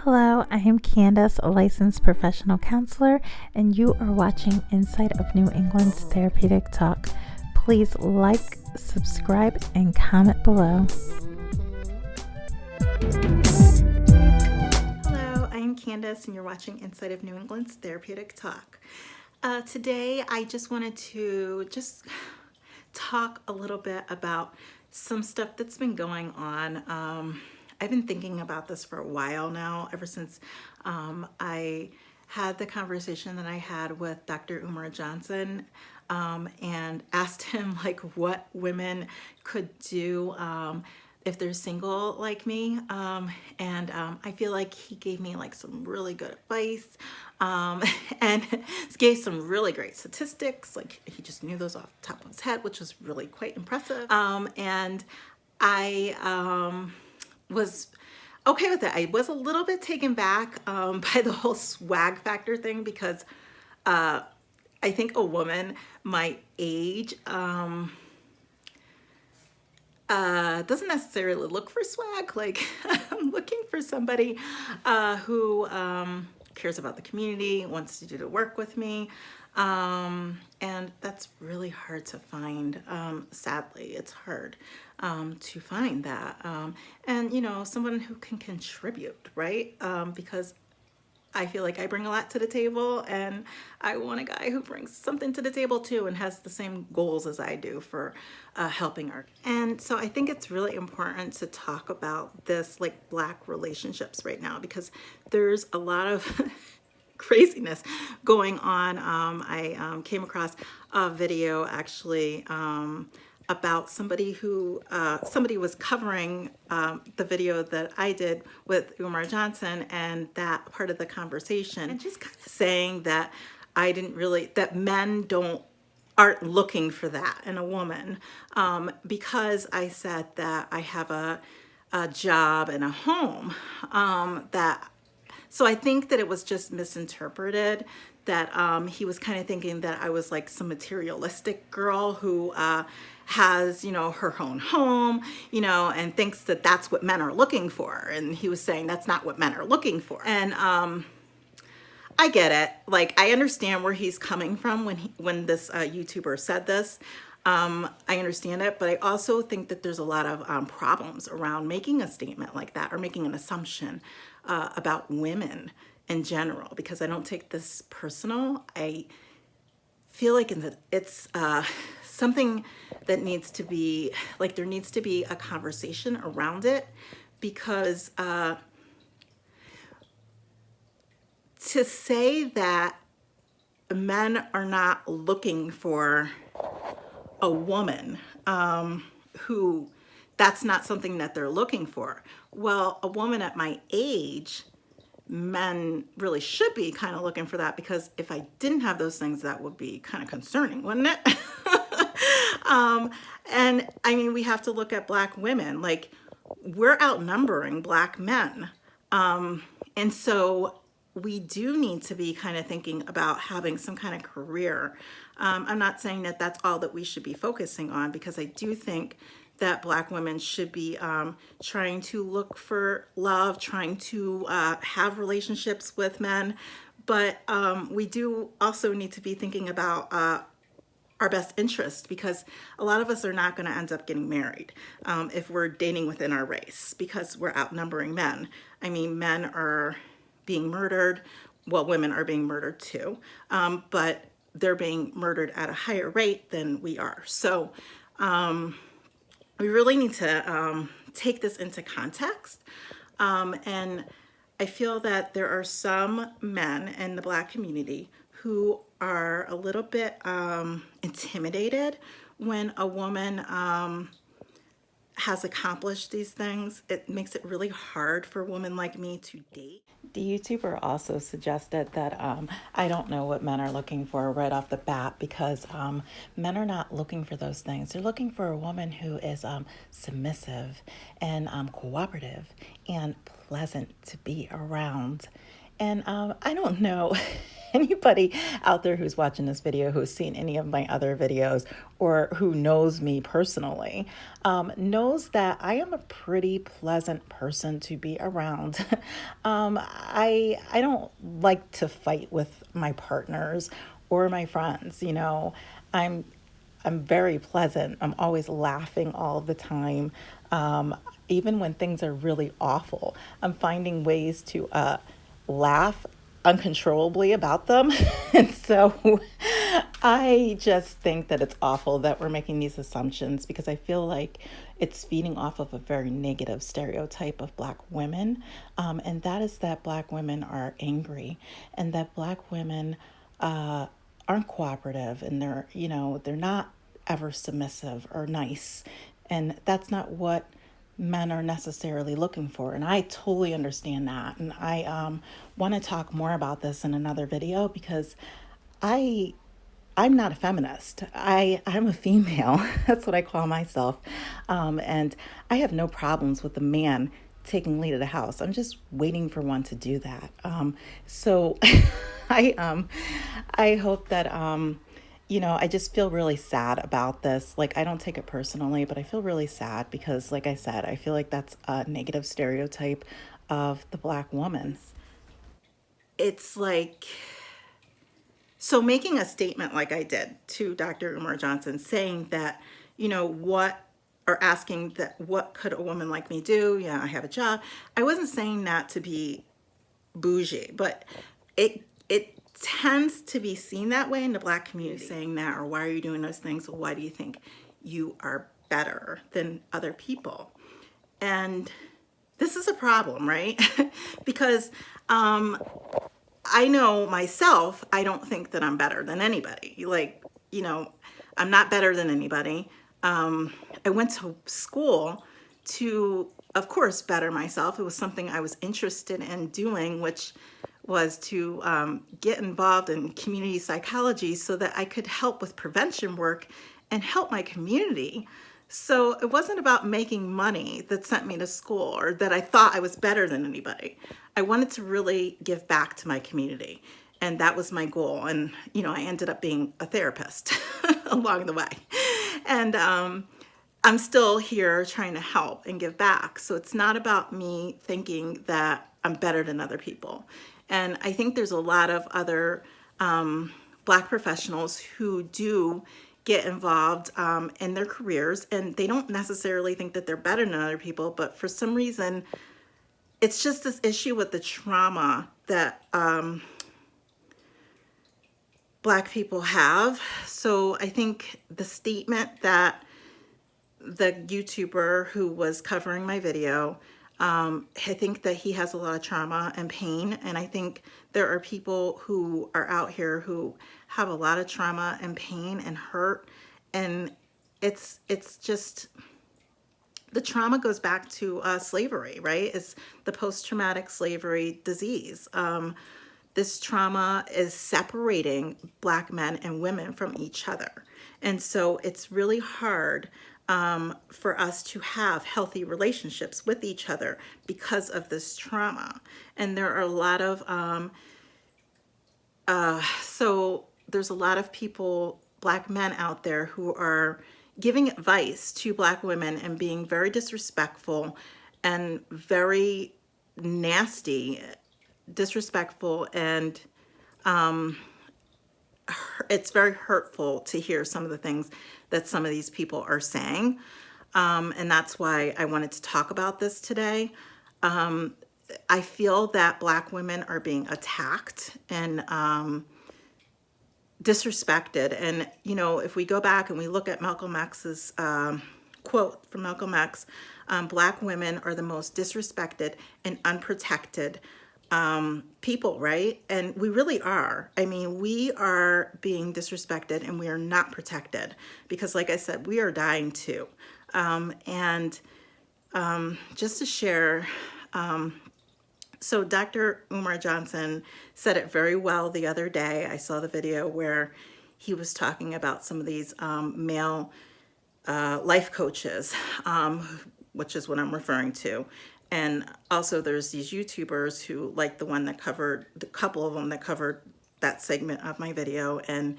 Hello, I am Candace, a licensed professional counselor, and you are watching Inside of New England's Therapeutic Talk. Please like, subscribe, and comment below. Hello, I am Candace, and you're watching Inside of New England's Therapeutic Talk. Today, I just wanted to talk a little bit about some stuff that's been going on. I've been thinking about this for a while now, ever since I had the conversation that I had with Dr. Umar Johnson and asked him like what women could do if they're single like me. And I feel like he gave me like some really good advice and gave some really great statistics. Like he just knew those off the top of his head, which was really quite impressive. And I was okay with it. I was a little bit taken back by the whole swag factor thing because I think a woman my age doesn't necessarily look for swag. Like I'm looking for somebody who cares about the community, wants to do the work with me. And that's really hard to find. Sadly, it's hard to find that. And, you know, someone who can contribute, right? Because I feel like I bring a lot to the table, and I want a guy who brings something to the table too and has the same goals as I do for helping our. And so I think it's really important to talk about this, like Black relationships right now, because there's a lot of craziness going on. I came across a video actually about somebody who somebody was covering the video that I did with Umar Johnson and that part of the conversation, and just kind of saying that I didn't really, that men aren't looking for that in a woman, because I said that I have a job and a home, so I think that it was just misinterpreted, that he was kind of thinking that I was like some materialistic girl who has, you know, her own home, you know, and thinks that that's what men are looking for. And he was saying that's not what men are looking for. And I get it. Like, I understand where he's coming from when this YouTuber said this. I understand it, but I also think that there's a lot of problems around making a statement like that or making an assumption about women in general, because I don't take this personal. I feel like it's something that needs to be, like, there needs to be a conversation around it, because to say that men are not looking for a woman who that's not something that they're looking for. Well, a woman at my age, men really should be kind of looking for that, because if I didn't have those things, that would be kind of concerning, wouldn't it? And I mean, we have to look at Black women. Like, we're outnumbering Black men. And so we do need to be kind of thinking about having some kind of career. I'm not saying that that's all that we should be focusing on, because I do think that Black women should be trying to look for love, trying to have relationships with men. But we do also need to be thinking about our best interest, because a lot of us are not going to end up getting married if we're dating within our race, because we're outnumbering men. I mean, men are being murdered. Well, women are being murdered too, but they're being murdered at a higher rate than we are. So we really need to take this into context. And I feel that there are some men in the Black community who are a little bit intimidated when a woman has accomplished these things. It makes it really hard for a woman like me to date. The YouTuber also suggested that I don't know what men are looking for right off the bat, because men are not looking for those things. They're looking for a woman who is submissive and cooperative and pleasant to be around. And I don't know anybody out there who's watching this video who's seen any of my other videos or who knows me personally knows that I am a pretty pleasant person to be around. I don't like to fight with my partners or my friends. I'm I'm very pleasant. I'm always laughing all the time. Even when things are really awful, I'm finding ways to laugh uncontrollably about them. And so I just think that it's awful that we're making these assumptions because I feel like it's feeding off of a very negative stereotype of Black women. And that is that Black women are angry and that Black women aren't cooperative and they're not ever submissive or nice. And that's not what men are necessarily looking for. And I totally understand that. And I want to talk more about this in another video because I I'm not a feminist. I'm a female. That's what I call myself. And I have no problems with a man taking lead of the house. I'm just waiting for one to do that. So I hope that I just feel really sad about this. Like I don't take it personally, but I feel really sad because like I said, I feel like that's a negative stereotype of the Black woman. It's like So making a statement like I did to Dr. Umar Johnson saying that, or asking that what could a woman like me do? Yeah, I have a job. I wasn't saying that to be bougie, but it tends to be seen that way in the Black community, saying that, or why are you doing those things? Why do you think you are better than other people? And this is a problem, right? Because I know myself, I don't think that I'm better than anybody. I'm not better than anybody. I went to school to, of course, better myself. It was something I was interested in doing, which was to get involved in community psychology so that I could help with prevention work and help my community. So it wasn't about making money that sent me to school or that I thought I was better than anybody. I wanted to really give back to my community. And that was my goal. And, I ended up being a therapist along the way. And I'm still here trying to help and give back. So it's not about me thinking that I'm better than other people. And I think there's a lot of other Black professionals who do get involved in their careers, and they don't necessarily think that they're better than other people, but for some reason, it's just this issue with the trauma that Black people have. So I think the statement that the YouTuber who was covering my video, I think that he has a lot of trauma and pain. And I think there are people who are out here who have a lot of trauma and pain and hurt. And it's just, the trauma goes back to slavery, right? It's the post-traumatic slavery disease. This trauma is separating Black men and women from each other. And so it's really hard for us to have healthy relationships with each other because of this trauma. And there are a lot of, so there's a lot of people, Black men out there who are giving advice to Black women and being very disrespectful and very nasty, disrespectful, and it's very hurtful to hear some of the things that some of these people are saying. And that's why I wanted to talk about this today. I feel that Black women are being attacked and disrespected. And, if we go back and we look at Malcolm X's quote from Malcolm X, Black women are the most disrespected and unprotected people, right? And we really are. I mean, we are being disrespected and we are not protected because, like I said, we are dying too. And just to share, so Dr. Umar Johnson said it very well the other day. I saw the video where he was talking about some of these male life coaches, which is what I'm referring to. And also there's these YouTubers who, like the one that covered, the couple of them that covered that segment of my video, and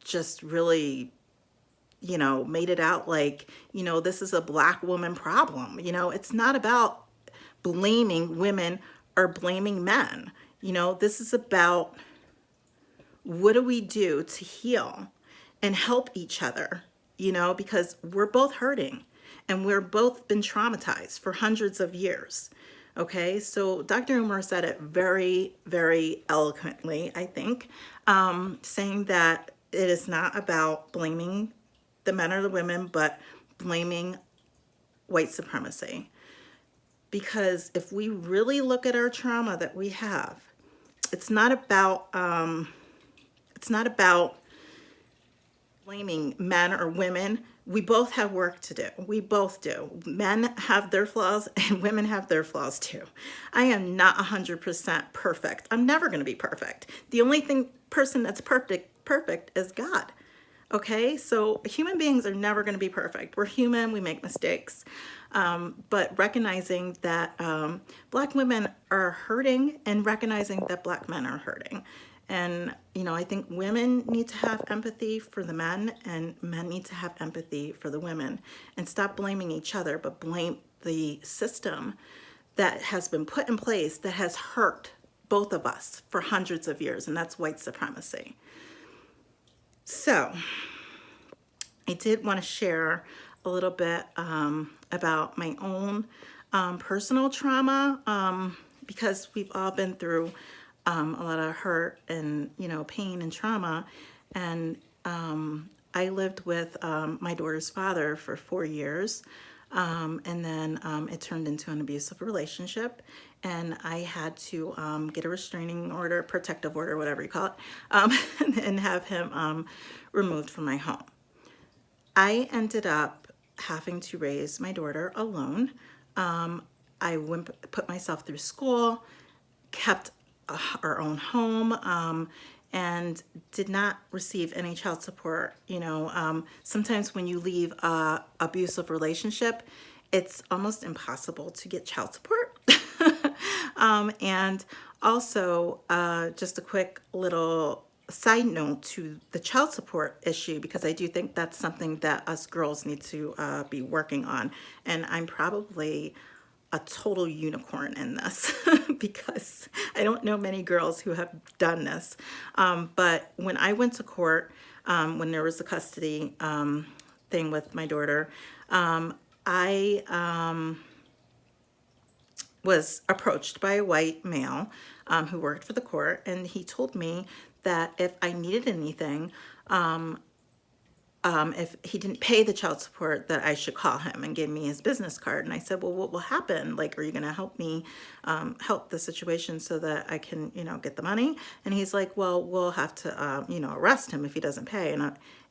just really, you know, made it out like, you know, this is a Black woman problem. You know, it's not about blaming women or blaming men. You know, this is about what do we do to heal and help each other, you know, because we're both hurting and we're both been traumatized for hundreds of years. Okay, so Dr. Umar said it very, very eloquently, I think, saying that it is not about blaming the men or the women, but blaming white supremacy. Because if we really look at our trauma that we have, it's not about blaming men or women. We both have work to do. We both do. Men have their flaws and women have their flaws too. I am not 100% perfect. I'm never going to be perfect. The only person that's perfect is God. Okay, so human beings are never going to be perfect. We're human, we make mistakes. But recognizing that Black women are hurting and recognizing that Black men are hurting. And, you know, I think women need to have empathy for the men and men need to have empathy for the women and stop blaming each other, but blame the system that has been put in place that has hurt both of us for hundreds of years, and that's white supremacy. So I did want to share a little bit about my own personal trauma because we've all been through a lot of hurt and, you know, pain and trauma. And I lived with my daughter's father for 4 years. And then it turned into an abusive relationship. And I had to get a restraining order, protective order, whatever you call it, and have him removed from my home. I ended up having to raise my daughter alone. I put myself through school, kept our own home, and did not receive any child support. You know, sometimes when you leave a abusive relationship, it's almost impossible to get child support. And also, just a quick little side note to the child support issue, because I do think that's something that us girls need to be working on. And I'm probably a total unicorn in this because I don't know many girls who have done this. But when I went to court, when there was the custody thing with my daughter, I was approached by a white male who worked for the court, and he told me that if I needed anything, if he didn't pay the child support, that I should call him, and gave me his business card. And I said, well, what will happen? Like, are you going to help me help the situation so that I can, you know, get the money? And he's like, well, we'll have to, you know, arrest him if he doesn't pay.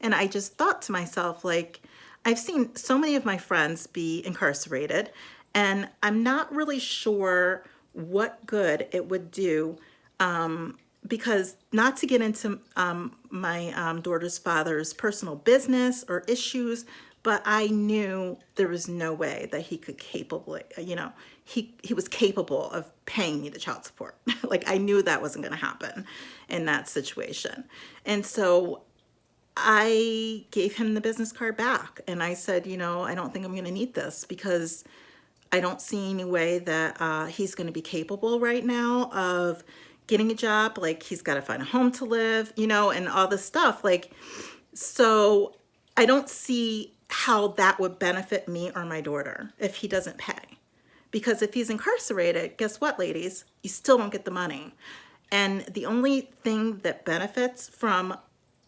And I just thought to myself, like, I've seen so many of my friends be incarcerated, and I'm not really sure what good it would do, because not to get into my daughter's father's personal business or issues, but I knew there was no way that he could capably, you know, he was capable of paying me the child support. Like, I knew that wasn't going to happen in that situation. And so I gave him the business card back, and I said, you know, I don't think I'm going to need this because I don't see any way that he's going to be capable right now of getting a job. Like, he's got to find a home to live, you know, and all this stuff. Like, so I don't see how that would benefit me or my daughter if he doesn't pay. Because if he's incarcerated, guess what, ladies? You still don't get the money. And the only thing that benefits from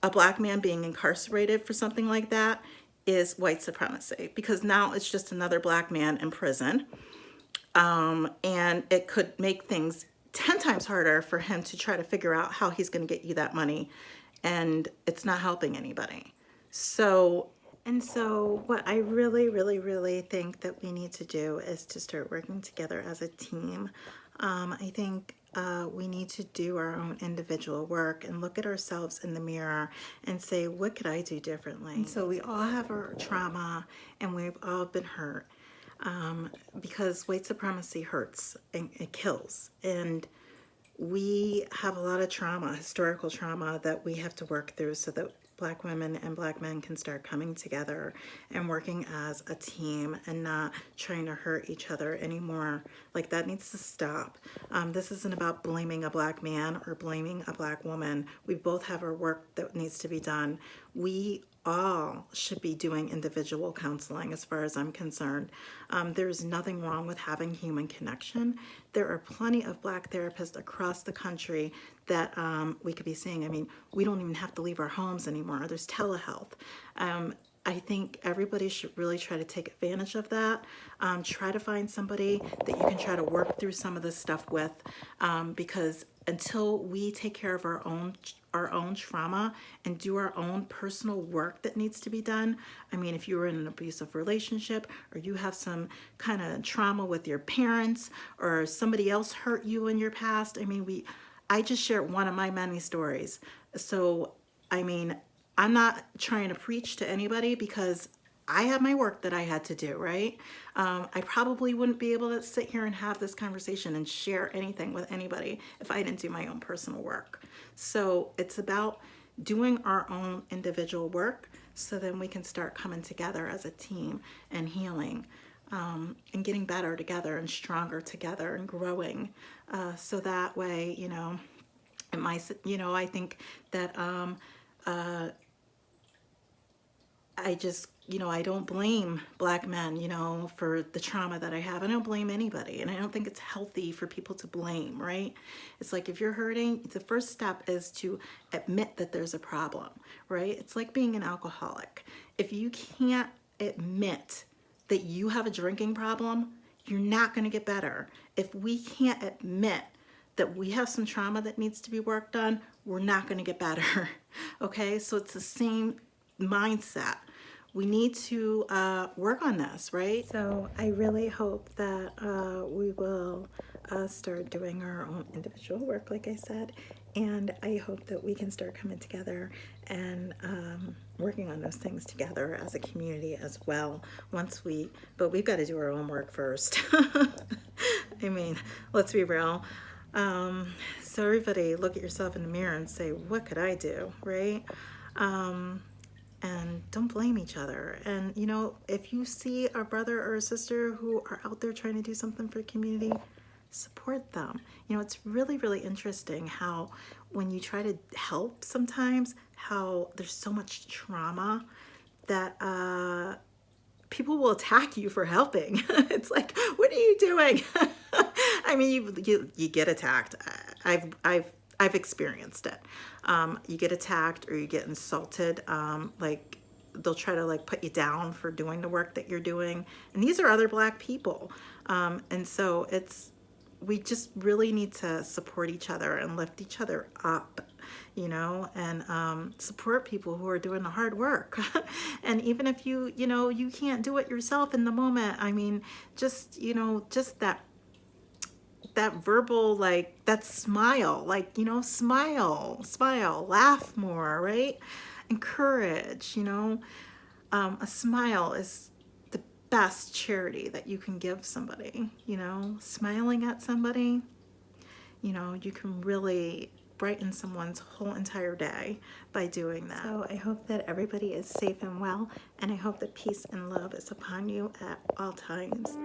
a Black man being incarcerated for something like that is white supremacy, because now it's just another Black man in prison. And it could make things 10 times harder for him to try to figure out how he's going to get you that money. And it's not helping anybody. So what I really, really, really think that we need to do is to start working together as a team. I think we need to do our own individual work and look at ourselves in the mirror and say, what could I do differently? And so we all have our trauma and we've all been hurt. because white supremacy hurts and it kills. And we have a lot of trauma, historical trauma, that we have to work through so that Black women and Black men can start coming together and working as a team and not trying to hurt each other anymore. Like, that needs to stop. This isn't about blaming a Black man or blaming a Black woman. We both have our work that needs to be done. We all should be doing individual counseling as far as I'm concerned. There's nothing wrong with having human connection. There are plenty of Black therapists across the country that we could be seeing. I mean, we don't even have to leave our homes anymore. There's telehealth. I think everybody should really try to take advantage of that. Try to find somebody that you can try to work through some of this stuff with, because until we take care of our own trauma and do our own personal work that needs to be done. I mean, if you were in an abusive relationship, or you have some kind of trauma with your parents, or somebody else hurt you in your past. I mean, I just shared one of my many stories. So, I mean, I'm not trying to preach to anybody, because I have my work that I had to do, right? I probably wouldn't be able to sit here and have this conversation and share anything with anybody if I didn't do my own personal work. So it's about doing our own individual work, so then we can start coming together as a team and healing, and getting better together and stronger together and growing. So that way, I think that I don't blame Black men, for the trauma that I have. I don't blame anybody. And I don't think it's healthy for people to blame, right? It's like, if you're hurting, the first step is to admit that there's a problem, right? It's like being an alcoholic. If you can't admit that you have a drinking problem, you're not going to get better. If we can't admit that we have some trauma that needs to be worked on, we're not going to get better. Okay? So it's the same mindset. We need to work on this, right? So I really hope that we will start doing our own individual work, like I said, and I hope that we can start coming together and working on those things together as a community as well. But we've got to do our own work first. I mean, let's be real. So everybody, look at yourself in the mirror and say, what could I do, right? And don't blame each other. And, if you see a brother or a sister who are out there trying to do something for the community, support them. It's really, really interesting how when you try to help sometimes, how there's so much trauma that people will attack you for helping. It's like, what are you doing? I mean, you get attacked. I've experienced it. You get attacked or you get insulted. Like, they'll try to put you down for doing the work that you're doing. And these are other Black people. And so we just really need to support each other and lift each other up, and support people who are doing the hard work. And even if you can't do it yourself in the moment, I mean, just that verbal, that smile, smile, laugh more, right? Encourage, a smile is the best charity that you can give somebody, smiling at somebody, you can really brighten someone's whole entire day by doing that. So I hope that everybody is safe and well, and I hope that peace and love is upon you at all times.